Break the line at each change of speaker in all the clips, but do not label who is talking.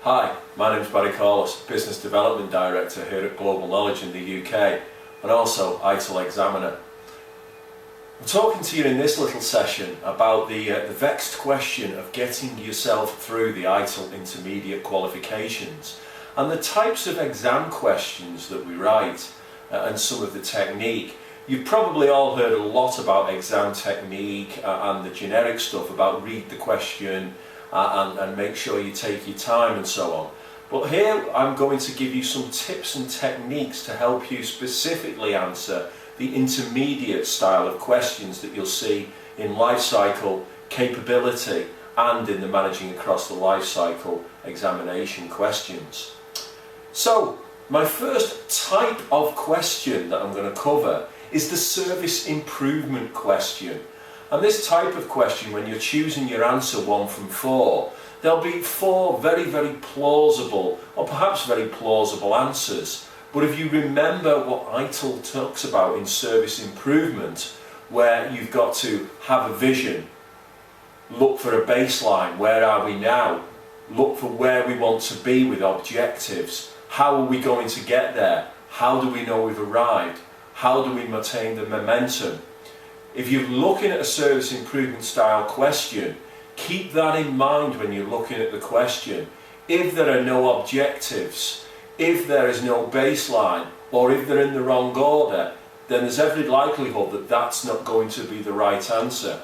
Hi, my name is Corless, Business Development Director here at Global Knowledge in the UK and also ITIL Examiner. I'm talking to you in this little session about the vexed question of getting yourself through the ITIL Intermediate qualifications and the types of exam questions that we write and some of the technique. You've probably all heard a lot about exam technique and the generic stuff about read the question and make sure you take your time and so on. But here I'm going to give you some tips and techniques to help you specifically answer the intermediate style of questions that you'll see in life cycle, capability and in the managing across the life cycle examination questions. So my first type of question that I'm going to cover is the service improvement question. And this type of question, when you're choosing your answer 1 from 4, there'll be 4 very plausible or perhaps very plausible answers. But if you remember what ITIL talks about in service improvement, where you've got to have a vision, look for a baseline, where are we now, look for where we want to be with objectives, how are we going to get there, how do we know we've arrived, how do we maintain the momentum. If you're looking at a service improvement style question, keep that in mind when you're looking at the question. If there are no objectives, if there is no baseline, or if they're in the wrong order, then there's every likelihood that that's not going to be the right answer.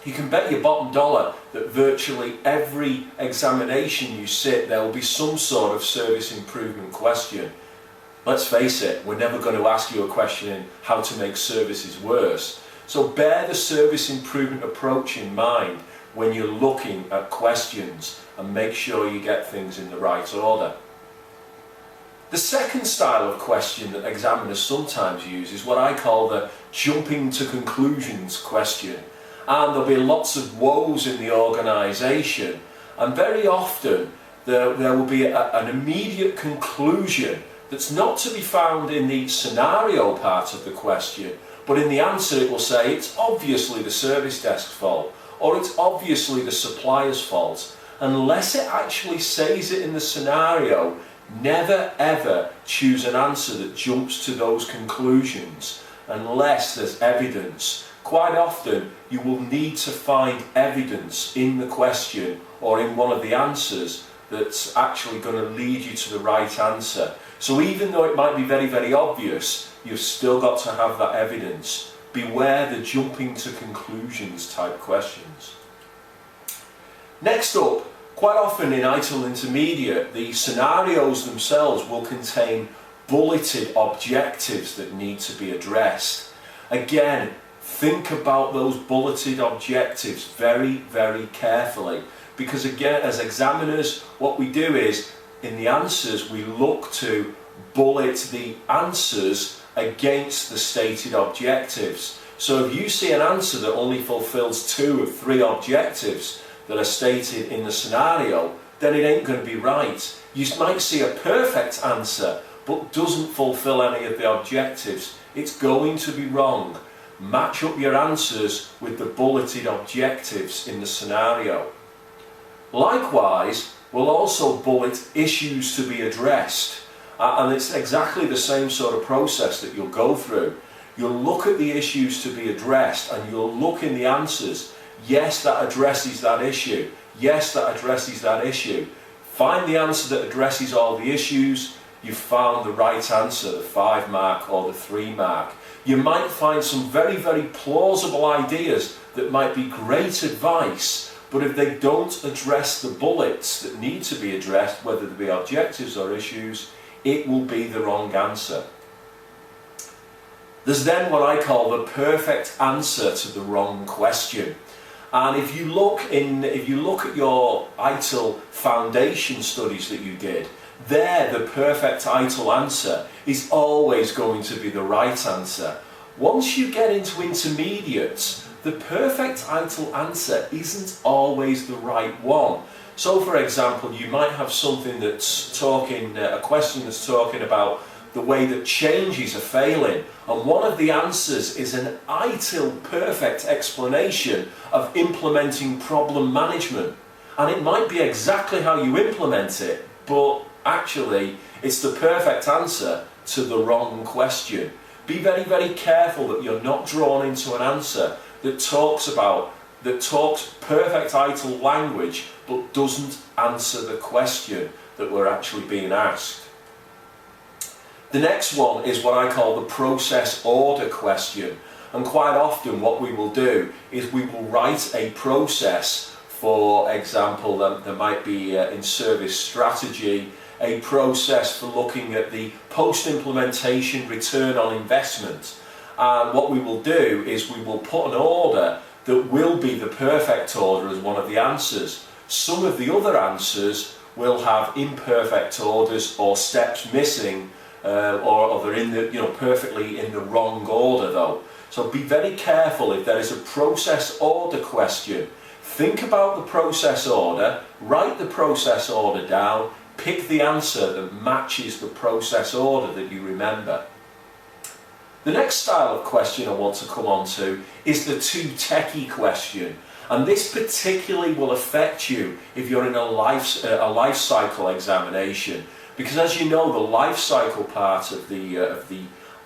You can bet your bottom dollar that virtually every examination you sit, there will be some sort of service improvement question. Let's face it, we're never going to ask you a question in how to make services worse. So bear the service improvement approach in mind when you're looking at questions and make sure you get things in the right order. The second style of question that examiners sometimes use is what I call the jumping to conclusions question. And there'll be lots of woes in the organisation, and very often there will be an immediate conclusion that's not to be found in the scenario part of the question, but in the answer it will say it's obviously the service desk's fault, or it's obviously the supplier's fault. Unless it actually says it in the scenario, never ever choose an answer that jumps to those conclusions unless there's evidence. Quite often you will need to find evidence in the question or in one of the answers that's actually going to lead you to the right answer. So even though it might be very obvious, you've still got to have that evidence. Beware the jumping to conclusions type questions. Next up, quite often in ITIL Intermediate, the scenarios themselves will contain bulleted objectives that need to be addressed. Again, think about those bulleted objectives very carefully, because again, as examiners, what we do is in the answers we look to bullet the answers against the stated objectives. So if you see an answer that only fulfills 2 of 3 objectives that are stated in the scenario, then it ain't going to be right. You might see a perfect answer but doesn't fulfill any of the objectives. It's going to be wrong. Match up your answers with the bulleted objectives in the scenario. Likewise, we'll also bullet issues to be addressed. And it's exactly the same sort of process that you'll go through. You'll look at the issues to be addressed and you'll look in the answers. Yes, that addresses that issue. Yes, that addresses that issue. Find the answer that addresses all the issues. You've found the right answer, the 5 mark or the 3 mark. You might find some very plausible ideas that might be great advice, but if they don't address the bullets that need to be addressed, whether they be objectives or issues, it will be the wrong answer. There's then what I call the perfect answer to the wrong question. And if you look at your ITIL foundation studies that you did, there the perfect ITIL answer is always going to be the right answer. Once you get into intermediates, the perfect ITIL answer isn't always the right one. So for example, you might have something that's talking, a question that's talking about the way that changes are failing, and one of the answers is an ITIL perfect explanation of implementing problem management. and it might be exactly how you implement it, but actually it's the perfect answer to the wrong question. Be very, very careful that you're not drawn into an answer that talks perfect ITIL language but doesn't answer the question that we're actually being asked. The next one is what I call the process order question, and quite often what we will do is we will write a process. For example, there might be in service strategy a process for looking at the post-implementation return on investment, and what we will do is we will put an order that will be the perfect order as one of the answers. Some of the other answers will have imperfect orders or steps missing, or they're in the, perfectly in the wrong order though. So be very careful if there is a process order question. Think about the process order, write the process order down, pick the answer that matches the process order that you remember. The next style of question I want to come on to is the too techie question, and this particularly will affect you if you're in a life cycle examination, because as you know, the life cycle part of the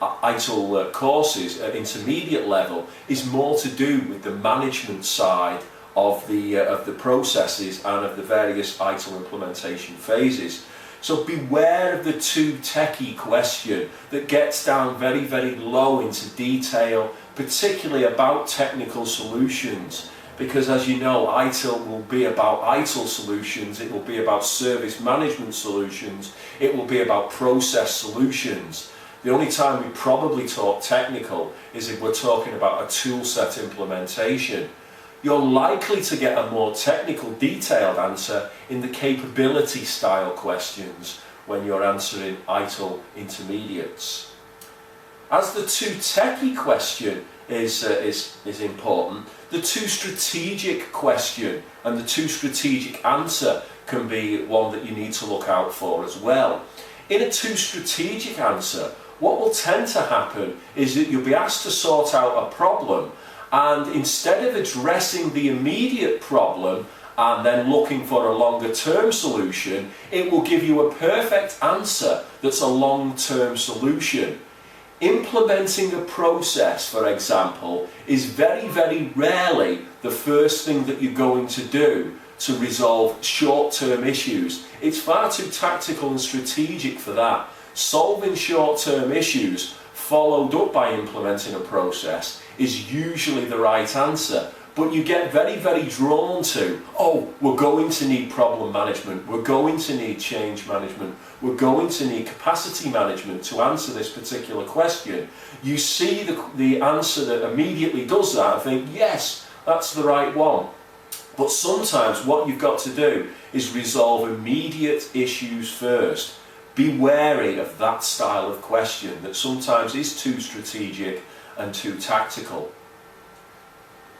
ITIL courses at intermediate level is more to do with the management side of the processes and of the various ITIL implementation phases. So beware of the too techie question that gets down very, very low into detail, particularly about technical solutions, because as you know, ITIL will be about ITIL solutions, it will be about service management solutions, it will be about process solutions. The only time we probably talk technical is if we're talking about a toolset implementation. You're likely to get a more technical, detailed answer in the capability style questions when you're answering ITIL intermediates. As the too techie question is important, the too strategic question and the too strategic answer can be one that you need to look out for as well. In a too strategic answer, what will tend to happen is that you'll be asked to sort out a problem, and instead of addressing the immediate problem and then looking for a longer term solution, it will give you a perfect answer that's a long-term solution. Implementing a process, for example, is very, very rarely the first thing that you're going to do to resolve short-term issues. It's far too tactical and strategic for that. Solving short-term issues followed up by implementing a process is usually the right answer, but you get very, very drawn to, oh, we're going to need problem management, we're going to need change management, we're going to need capacity management to answer this particular question. You see the answer that immediately does that and think, yes, that's the right one. But sometimes what you've got to do is resolve immediate issues first. Be wary of that style of question that sometimes is too strategic and too tactical.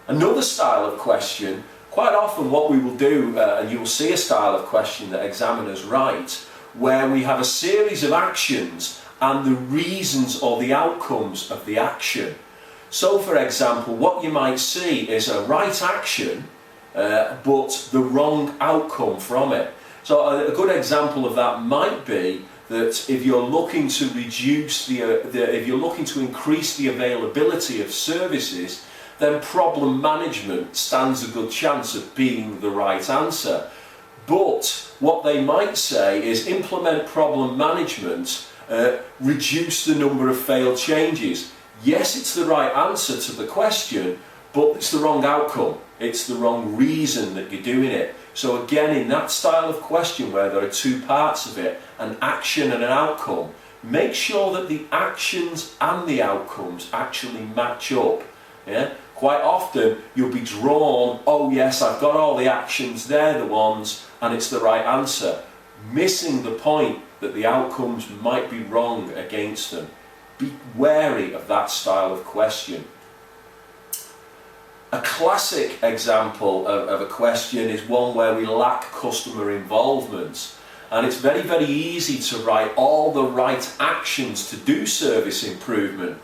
Another style of question, quite often what we will do, and you will see a style of question that examiners write, where we have a series of actions and the reasons or the outcomes of the action. So for example, what you might see is a right action, but the wrong outcome from it. So a good example of that might be that if you're looking to reduce if you're looking to increase the availability of services, then problem management stands a good chance of being the right answer. But what they might say is implement problem management, reduce the number of failed changes. Yes, it's the right answer to the question, but it's the wrong outcome. It's the wrong reason that you're doing it. So again, in that style of question where there are two parts of it, an action and an outcome, make sure that the actions and the outcomes actually match up. Yeah? Quite often you'll be drawn, oh yes, I've got all the actions, they're the ones, and it's the right answer, missing the point that the outcomes might be wrong against them. Be wary of that style of question. A classic example of a question is one where we lack customer involvement, and it's very, very easy to write all the right actions to do service improvement.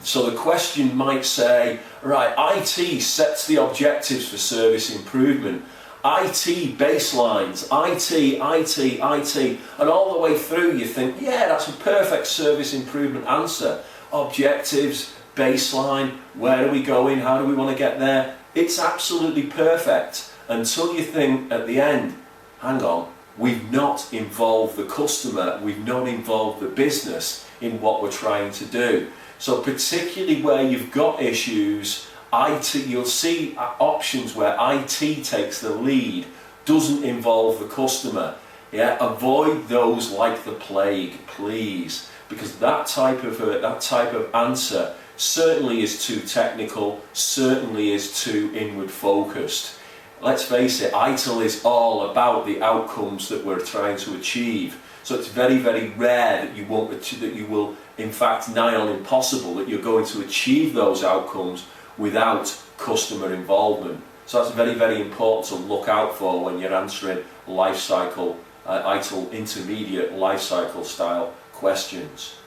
So the question might say, right, IT sets the objectives for service improvement IT baselines, IT, and all the way through you think, yeah, that's a perfect service improvement answer. Objectives, baseline, where are we going, how do we want to get there? It's absolutely perfect until you think at the end, hang on, we've not involved the customer, we've not involved the business in what we're trying to do. So particularly where you've got issues, IT, you'll see options where IT takes the lead, doesn't involve the customer. Yeah, avoid those like the plague, please, because that type of answer certainly is too technical, certainly is too inward focused. Let's face it, ITIL is all about the outcomes that we're trying to achieve. So it's very, very rare that you will, in fact, nigh on impossible, that you're going to achieve those outcomes without customer involvement. So that's very, very important to look out for when you're answering life cycle, ITIL Intermediate life cycle style questions.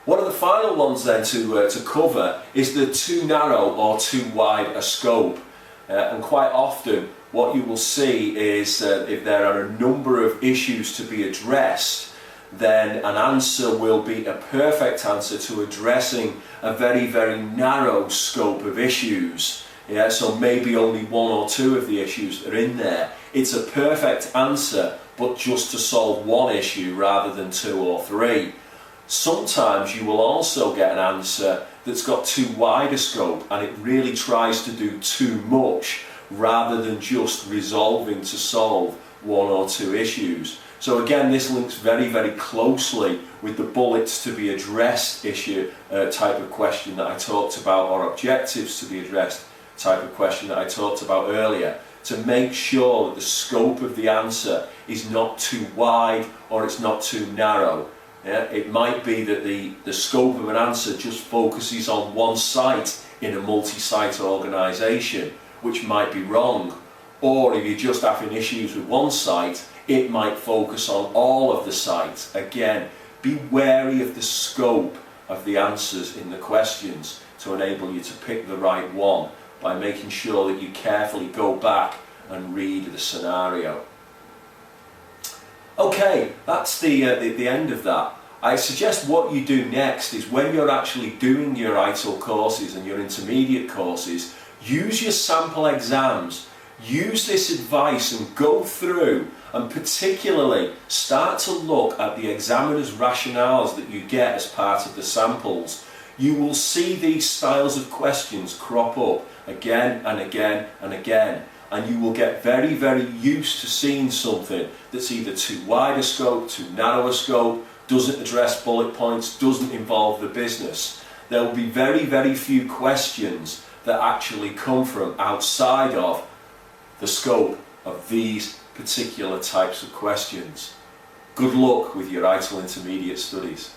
One of the final ones then to cover is the too narrow or too wide a scope. And quite often what you will see is if there are a number of issues to be addressed, then an answer will be a perfect answer to addressing a very, very narrow scope of issues. Yeah, so maybe only one or two of the issues are in there. It's a perfect answer, but just to solve one issue rather than two or three. Sometimes you will also get an answer that's got too wide a scope and it really tries to do too much rather than just resolving to solve one or two issues. So again, this links very, very closely with the bullets to be addressed issue type of question that I talked about, or objectives to be addressed type of question that I talked about earlier, to make sure that the scope of the answer is not too wide or it's not too narrow. Yeah, it might be that the scope of an answer just focuses on one site in a multi-site organisation, which might be wrong. Or if you're just having issues with one site, it might focus on all of the sites. Again, be wary of the scope of the answers in the questions to enable you to pick the right one by making sure that you carefully go back and read the scenario. Okay, that's the end of that. I suggest what you do next is when you're actually doing your ITIL courses and your intermediate courses, use your sample exams, use this advice and go through and particularly start to look at the examiner's rationales that you get as part of the samples. You will see these styles of questions crop up again and again and again. And you will get very, very used to seeing something that's either too wide a scope, too narrow a scope, doesn't address bullet points, doesn't involve the business. There will be very, very few questions that actually come from outside of the scope of these particular types of questions. Good luck with your ITIL Intermediate studies.